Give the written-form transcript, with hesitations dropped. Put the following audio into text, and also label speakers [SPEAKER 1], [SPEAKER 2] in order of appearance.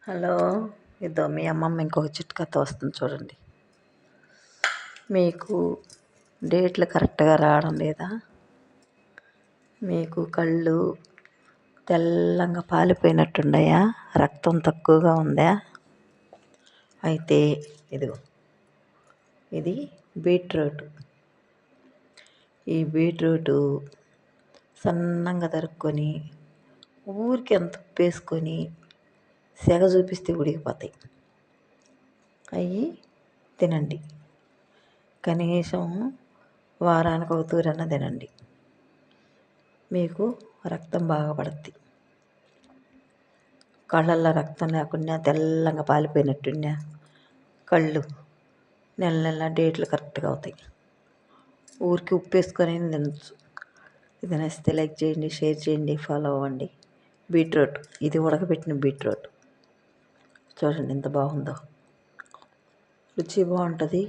[SPEAKER 1] Hello, ఇదో మీ అమ్మమ్మ ఇంకొక చిట్కాతో వస్తుంది చూడండి. మీకు డేట్లు కరెక్ట్గా రావడం లేదా? మీకు కళ్ళు తెల్లంగా పాలిపోయినట్టున్నాయా? రక్తం తక్కువగా ఉందా? అయితే ఇదిగో ఇది బీట్రూట్. ఈ బీట్రూటు సన్నంగా తరుక్కొని ఊరికి ఎంత ఉప్పు వేసుకొని సెగ చూపిస్తే ఉడికిపోతాయి. అవి తినండి. కనీసం వారానికి ఒక తూరన్నా తినండి. మీకు రక్తం బాగా పడుద్ది. కళ్ళల్లో రక్తం లేకుండా తెల్లంగా పాలిపోయినట్టున్నా కళ్ళు నెల నెల డేట్లు కరెక్ట్గా అవుతాయి. ఊరికి ఉప్పు వేసుకొని తినచ్చు. ఇది నచ్చితే లైక్ చేయండి, షేర్ చేయండి, ఫాలో అవ్వండి. బీట్రూట్, ఇది ఉడకబెట్టిన బీట్రూట్ చూడండి ఎంత బాగుందో. రుచి బాగుంటుంది.